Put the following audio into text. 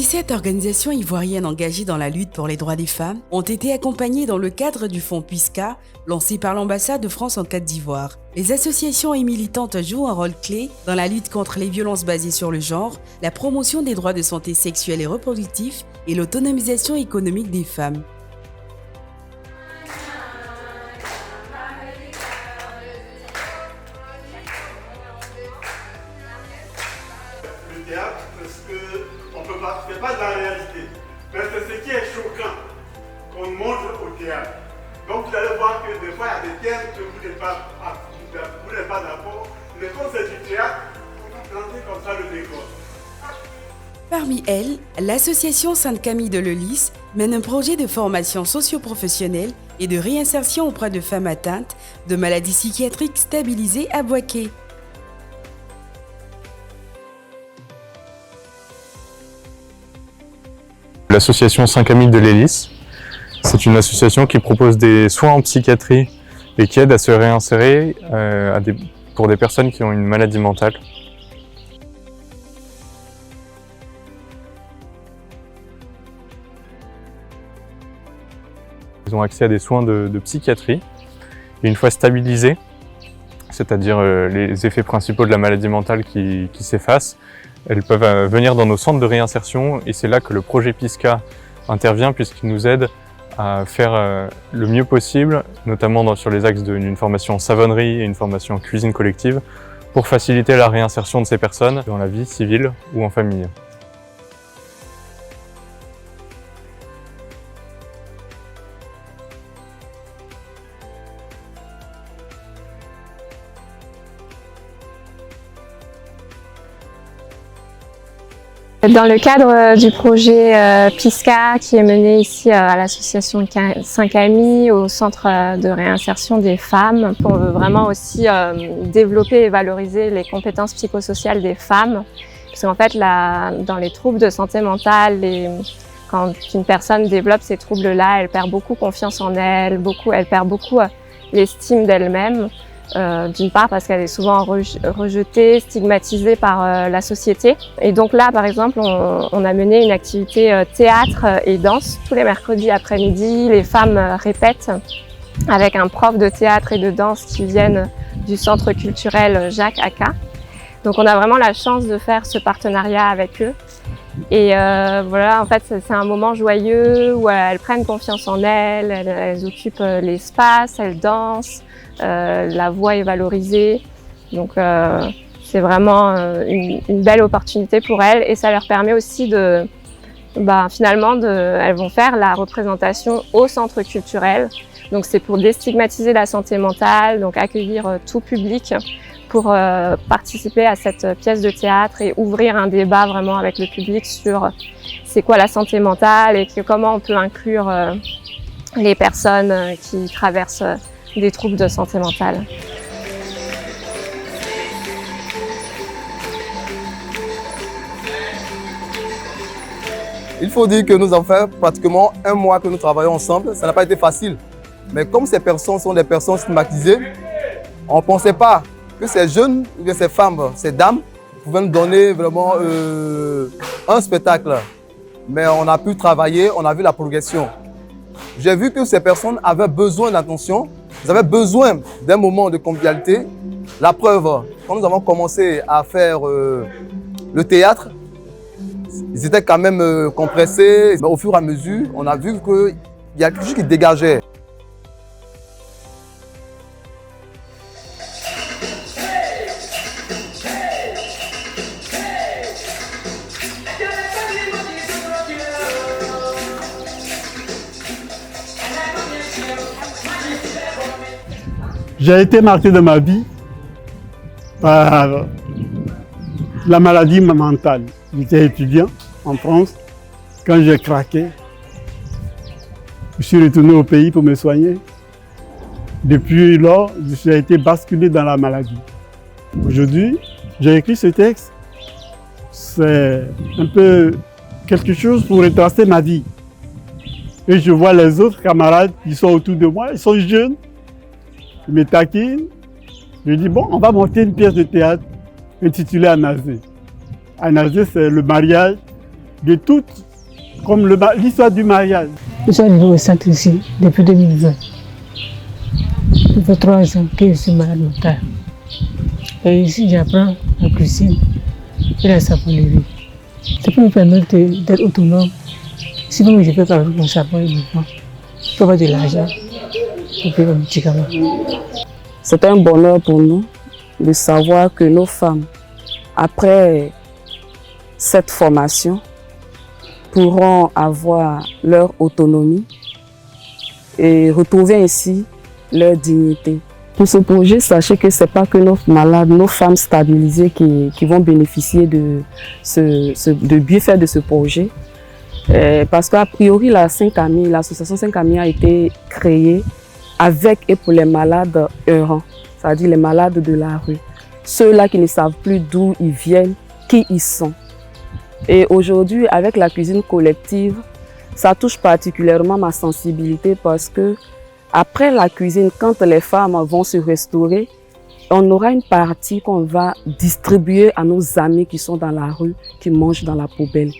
17 organisations ivoiriennes engagées dans la lutte pour les droits des femmes ont été accompagnées dans le cadre du fonds PISCA, lancé par l'ambassade de France en Côte d'Ivoire. Les associations et militantes jouent un rôle clé dans la lutte contre les violences basées sur le genre, la promotion des droits de santé sexuelle et reproductifs et l'autonomisation économique des femmes. Le théâtre, parce qu'on peut pas, c'est pas de la réalité. Mais c'est ce qui est choquant qu'on montre au théâtre. Donc vous allez voir que des fois il y a des thèmes que vous n'êtes pas d'accord. Mais quand c'est du théâtre, on va planter comme ça le décor. Parmi elles, l'association Sainte-Camille de Lellis mène un projet de formation socio-professionnelle et de réinsertion auprès de femmes atteintes de maladies psychiatriques stabilisées à Bouaké. L'association Sainte-Camille de Lellis, c'est une association qui propose des soins en psychiatrie et qui aide à se réinsérer pour des personnes qui ont une maladie mentale. Ils ont accès à des soins de psychiatrie et une fois stabilisés, c'est-à-dire les effets principaux de la maladie mentale qui s'effacent, elles peuvent venir dans nos centres de réinsertion et c'est là que le projet PISCA intervient puisqu'il nous aide à faire le mieux possible, notamment sur les axes d'une formation en savonnerie et une formation en cuisine collective, pour faciliter la réinsertion de ces personnes dans la vie civile ou en famille. Dans le cadre du projet PISCA qui est mené ici à l'association Sainte-Camille, au centre de réinsertion des femmes, on veut vraiment aussi développer et valoriser les compétences psychosociales des femmes. Parce qu'en fait, dans les troubles de santé mentale, quand une personne développe ces troubles-là, elle perd beaucoup confiance en elle, elle perd beaucoup l'estime d'elle-même. D'une part parce qu'elle est souvent rejetée, stigmatisée par la société. Et donc là, par exemple, on a mené une activité théâtre et danse. Tous les mercredis après-midi, les femmes répètent avec un prof de théâtre et de danse qui viennent du centre culturel Jacques Aka. Donc on a vraiment la chance de faire ce partenariat avec eux. Et voilà, en fait, c'est un moment joyeux où elles prennent confiance en elles, elles occupent l'espace, elles dansent. La voix est valorisée, donc c'est vraiment une belle opportunité pour elles et ça leur permet aussi elles vont faire la représentation au centre culturel, donc c'est pour déstigmatiser la santé mentale, donc accueillir tout public pour participer à cette pièce de théâtre et ouvrir un débat vraiment avec le public sur c'est quoi la santé mentale et comment on peut inclure les personnes qui traversent des troubles de santé mentale. Il faut dire que nous avons fait pratiquement un mois que nous travaillons ensemble. Ça n'a pas été facile. Mais comme ces personnes sont des personnes stigmatisées, on ne pensait pas que ces jeunes, ou bien ces femmes, ces dames, pouvaient nous donner vraiment un spectacle. Mais on a pu travailler, on a vu la progression. J'ai vu que ces personnes avaient besoin d'attention. Ils avaient besoin d'un moment de convivialité. La preuve, quand nous avons commencé à faire le théâtre, ils étaient quand même compressés. Mais au fur et à mesure, on a vu qu'il y a quelque chose qui dégageait. J'ai été marqué dans ma vie par la maladie mentale. J'étais étudiant en France. Quand j'ai craqué, je suis retourné au pays pour me soigner. Depuis lors, j'ai été basculé dans la maladie. Aujourd'hui, j'ai écrit ce texte. C'est un peu quelque chose pour retracer ma vie. Et je vois les autres camarades qui sont autour de moi, ils sont jeunes. Je me taquine, je dis bon, on va monter une pièce de théâtre intitulée Anazé. Anazé, c'est le mariage de tout, comme l'histoire du mariage. Je suis arrivé au centre ici depuis 2020. Ça fait 3 ans que je suis malade mental. Et ici, j'apprends la cuisine et la savonnerie. Ça peut me permettre d'être autonome. Sinon, je ne peux pas avec mon savon et mon pain. Je peux avoir de l'argent pour payer mes médicaments. C'est un bonheur pour nous de savoir que nos femmes, après cette formation, pourront avoir leur autonomie et retrouver ainsi leur dignité. Pour ce projet, sachez que ce n'est pas que nos malades, nos femmes stabilisées qui vont bénéficier de bienfaits de ce projet. Parce qu'a priori, l'association 5 Amis a été créée avec et pour les malades errants, c'est-à-dire les malades de la rue. Ceux-là qui ne savent plus d'où ils viennent, qui ils sont. Et aujourd'hui, avec la cuisine collective, ça touche particulièrement ma sensibilité parce que après la cuisine, quand les femmes vont se restaurer, on aura une partie qu'on va distribuer à nos amis qui sont dans la rue, qui mangent dans la poubelle.